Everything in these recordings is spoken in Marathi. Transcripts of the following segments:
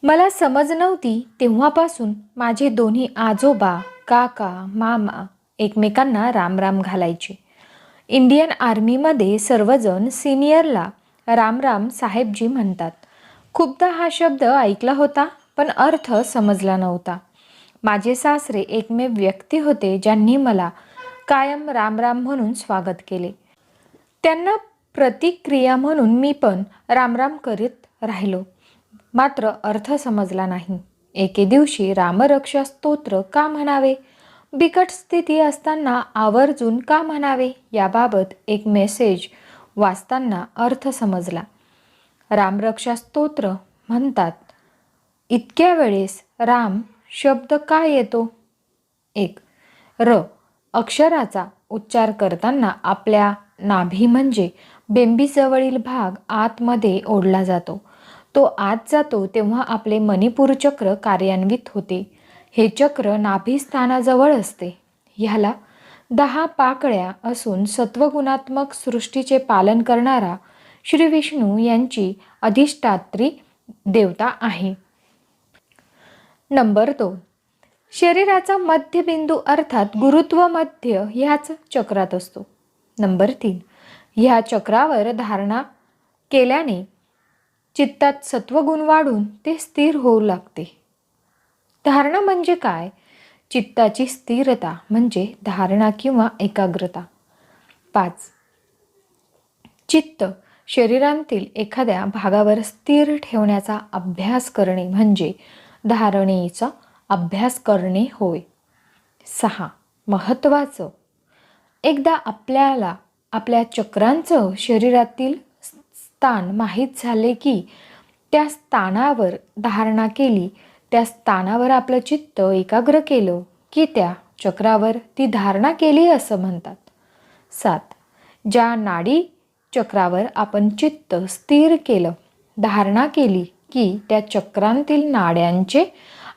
मला समज नव्हती तेव्हापासून माझे दोन्ही आजोबा, काका, मामा एकमेकांना रामराम घालायचे. इंडियन आर्मीमध्ये सर्वजण सिनियरला राम राम साहेबजी म्हणतात. खूपदा हा शब्द ऐकला होता, पण अर्थ समजला नव्हता. माझे सासरे एकमेव व्यक्ती होते ज्यांनी मला कायम राम राम म्हणून स्वागत केले. त्यांना प्रतिक्रिया म्हणून मी पण रामराम करीत राहिलो. मात्र अर्थ समजला नाही. एके दिवशी रामरक्षा स्तोत्र का म्हणावे, बिकट स्थिती असताना आवर्जून का म्हणावे याबाबत एक मेसेज वाचताना अर्थ समजला. रामरक्षा स्तोत्र म्हणतात, इतक्या वेळेस राम शब्द का येतो? 1. र अक्षराचा उच्चार करताना आपल्या नाभी म्हणजे बेंबीजवळील भाग आतमध्ये ओढला जातो. तो आत जातो तेव्हा आपले मणिपूर चक्र कार्यान्वित होते. हे चक्र नाभिस्थानाजवळ असते. ह्याला 10 पाकळ्या असून सत्वगुणात्मक सृष्टीचे पालन करणारा श्री विष्णू यांची अधिष्ठात्री देवता आहे. नंबर 2. शरीराचा मध्यबिंदू अर्थात गुरुत्व मध्य ह्याच चक्रात असतो. नंबर 3. ह्या चक्रावर धारणा केल्याने चित्तात सत्वगुण वाढून ते स्थिर होऊ लागते. धारणा म्हणजे काय? चित्ताची स्थिरता म्हणजे धारणा किंवा एकाग्रता. 5. चित्त शरीरातील एखाद्या भागावर स्थिर ठेवण्याचा अभ्यास करणे म्हणजे धारणेचा अभ्यास करणे होय. 6. महत्त्वाचं, एकदा आपल्याला आपल्या चक्रांचं शरीरातील स्थान माहीत झाले की त्या स्थानावर धारणा केली, त्या स्थानावर आपलं चित्त एकाग्र केलं की त्या चक्रावर ती धारणा केली असं म्हणतात. 7. ज्या नाडी चक्रावर आपण चित्त स्थिर केलं, धारणा केली की त्या चक्रांतील नाड्यांचे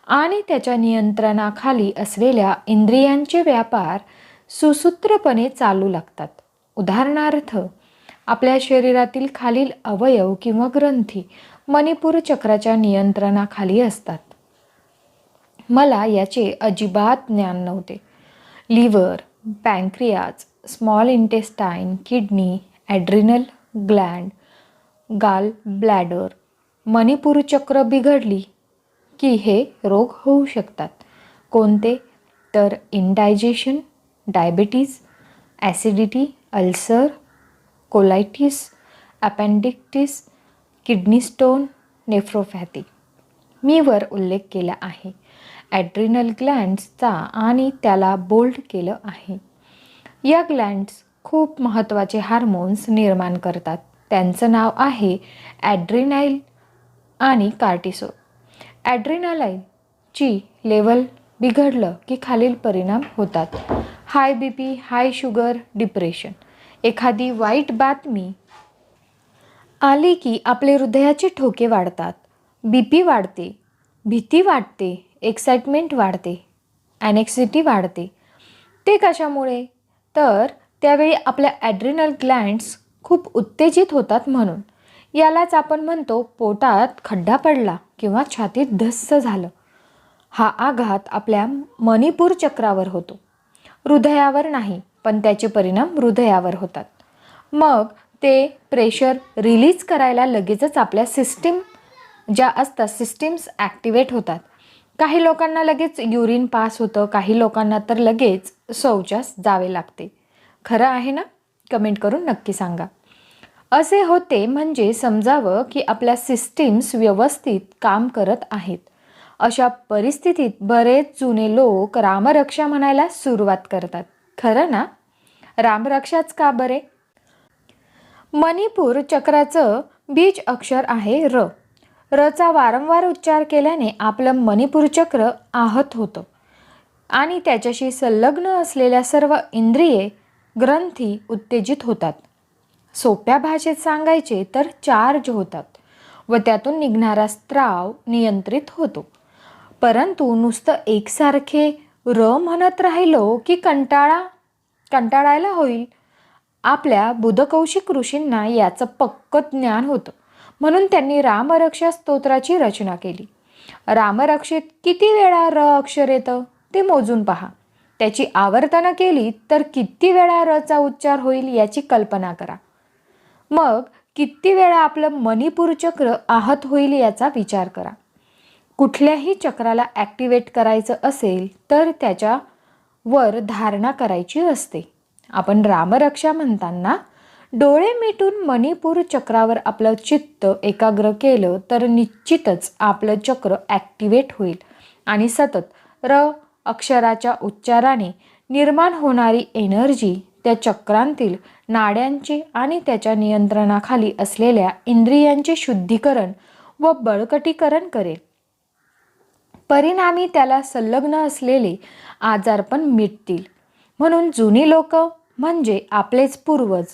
आणि त्याच्या नियंत्रणाखाली असलेल्या इंद्रियांचे व्यापार सुसूत्रपणे चालू लागतात. उदाहरणार्थ, आपल्या शरीरातील खालील अवयव किंवा ग्रंथी मणिपूर चक्राच्या नियंत्रणाखाली असतात. मला याचे अजिबात ज्ञान नव्हते. Liver, pancreas, small intestine, kidney, adrenal gland, gall bladder, मणिपूर चक्र बिघडली की हे रोग होऊ शकतात. कोणते? तर indigestion, diabetes, acidity, ulcer, colitis, appendicitis, kidney stone, nephropathy. मी वर उल्लेख केला आहे ॲड्रिनल ग्लँड्सचा आणि त्याला बोल्ड केलं आहे. या ग्लँड्स खूप महत्त्वाचे हार्मोन्स निर्माण करतात. त्यांचं नाव आहे ॲड्रिनाईल आणि कार्टिसोल. ॲड्रिनालाईनची लेवल बिघडलं की खालील परिणाम होतात: हाय BP, हाय शुगर, डिप्रेशन. एखादी वाईट बातमी आली की आपले हृदयाचे ठोके वाढतात, BP वाढते, भीती वाटते, एक्साइटमेंट वाढते, ॲनेक्झिटी वाढते. ते कशामुळे? तर त्यावेळी आपल्या ॲड्रिनल ग्लँड्स खूप उत्तेजित होतात म्हणून. यालाच आपण म्हणतो पोटात खड्डा पडला किंवा छातीत धस्स झालं. हा आघात आपल्या मणिपूर चक्रावर होतो, हृदयावर नाही, पण त्याचे परिणाम हृदयावर होतात. मग ते प्रेशर रिलीज करायला लगेचच आपल्या सिस्टीम ज्या असतात सिस्टीम्स ॲक्टिवेट होतात. काही लोकांना लगेच युरिन पास होतं, काही लोकांना तर लगेच शौचास जावे लागते. खरं आहे ना? कमेंट करून नक्की सांगा. असे होते म्हणजे समजावं की आपल्या सिस्टीम्स व्यवस्थित काम करत आहेत. अशा परिस्थितीत बरेच जुने लोक रामरक्षा म्हणायला सुरुवात करतात. खरं ना? रामरक्षाच का बरे? मणिपूर चक्राचं बीज अक्षर आहे र. रचा वारंवार उच्चार केल्याने आपलं मणिपूर चक्र आहत होतं आणि त्याच्याशी संलग्न असलेल्या सर्व इंद्रिये, ग्रंथी उत्तेजित होतात. सोप्या भाषेत सांगायचे तर चार्ज होतात व त्यातून निघणारा स्त्राव नियंत्रित होतो. परंतु नुसतं एकसारखे र म्हणत राहिलो की कंटाळायला होईल. आपल्या बुधकौशिक ऋषींना याचं पक्कं ज्ञान होतं, म्हणून त्यांनी रामरक्षा स्तोत्राची रचना केली. रामरक्षेत किती वेळा र अक्षर येतं ते मोजून पहा. त्याची आवर्तनं केली तर किती वेळा रचा उच्चार होईल याची कल्पना करा. मग किती वेळा आपलं मणिपूर चक्र आहत होईल याचा विचार करा. कुठल्याही चक्राला ॲक्टिवेट करायचं असेल तर त्याच्या वर धारणा करायची असते. आपण रामरक्षा म्हणताना डोळे मिटून मणिपूर चक्रावर आपलं चित्त एकाग्र केलं तर निश्चितच आपलं चक्र ॲक्टिवेट होईल आणि सतत र अक्षराच्या उच्चाराने निर्माण होणारी एनर्जी त्या चक्रांतील नाड्यांचे आणि त्याच्या नियंत्रणाखाली असलेल्या इंद्रियांचे शुद्धीकरण व बळकटीकरण करेल. परिणामी त्याला संलग्न असलेले आजारपण मिटतील. म्हणून जुनी लोक म्हणजे आपलेच पूर्वज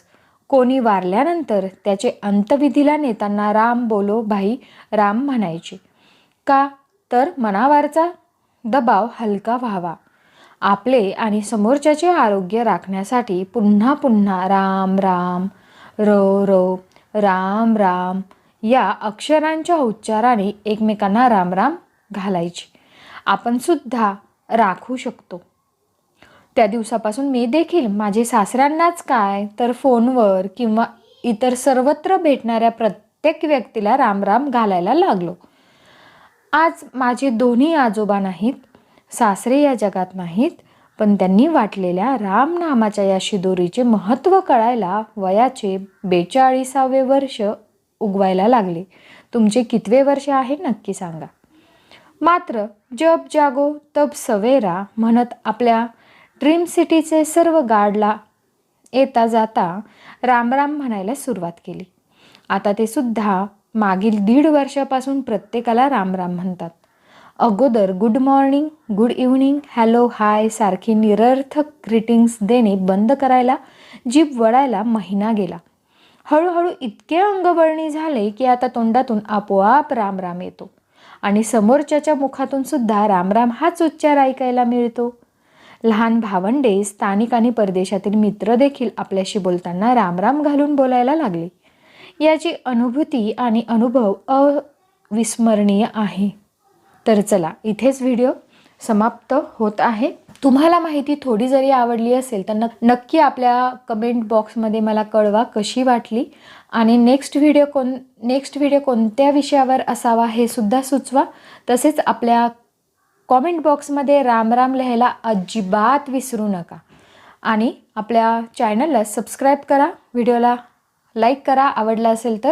कोणी वारल्यानंतर त्याचे अंत्यविधीला नेताना राम बोलो भाई राम म्हणायचे. का तर मनावरचा दबाव हलका व्हावा. आपले आणि समोरच्याचे आरोग्य राखण्यासाठी पुन्हा पुन्हा राम राम रो रो राम राम या अक्षरांच्या उच्चाराने एकमेकांना राम राम घालायचे. आपण सुद्धा राखू शकतो. त्या दिवसापासून मी देखील माझे सासऱ्यांनाच काय तर फोनवर किंवा इतर सर्वत्र भेटणाऱ्या प्रत्येक व्यक्तीला राम राम घालायला लागलो. आज माझे दोन्ही आजोबा नाहीत, सासरे या जगात नाहीत, पण त्यांनी वाटलेल्या राम नामाच्या या शिदोरीचे महत्त्व कळायला वयाचे 42वे वर्ष उगवायला लागले. तुमचे कितवे वर्ष आहे नक्की सांगा. मात्र जब जागो तब सवेरा म्हणत आपल्या ड्रीम सिटीचे सर्व गार्डला येता जाता राम राम म्हणायला सुरुवात केली. आता ते सुद्धा मागील 1.5 वर्षापासून प्रत्येकाला राम राम म्हणतात. अगोदर good morning, good evening, hello, hi सारखी निरर्थक ग्रीटिंग्स देणे बंद करायला जीभ वळायला महिना गेला. हळूहळू इतके अंगवळणी झाले की आता तोंडातून आपोआप राम राम येतो आणि समोरच्याच्या मुखातून सुद्धा राम राम हाच उच्चार ऐकायला मिळतो. लहान भावंडे, स्थानिक आणि परदेशातील मित्र देखील आपल्याशी बोलताना राम राम घालून बोलायला लागले. याची अनुभूती आणि अनुभव अविस्मरणीय आहे. तर चला, इथेच व्हिडिओ समाप्त होत आहे. तुम्हाला माहिती थोडी जरी आवडली असेल तर नक्की आपल्या कमेंट बॉक्समध्ये मला कळवा कशी वाटली आणि नेक्स्ट व्हिडिओ कोणत्या विषयावर असावा हे सुद्धा सुचवा. तसेच आपल्या कॉमेंट बॉक्समध्ये राम राम लिहायला अजिबात विसरू नका आणि आपल्या चॅनलला सबस्क्राईब करा, व्हिडिओला लाईक करा आवडला असेल तर,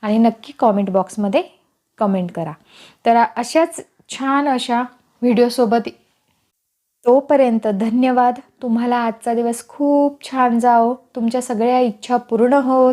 आणि नक्की कॉमेंट बॉक्समध्ये कमेंट करा. तर अशाच छान अशा व्हिडिओसोबत तोपर्यंत धन्यवाद. तुम्हाला आजचा दिवस खूप छान जाओ, तुमच्या सगळ्या इच्छा पूर्ण होत.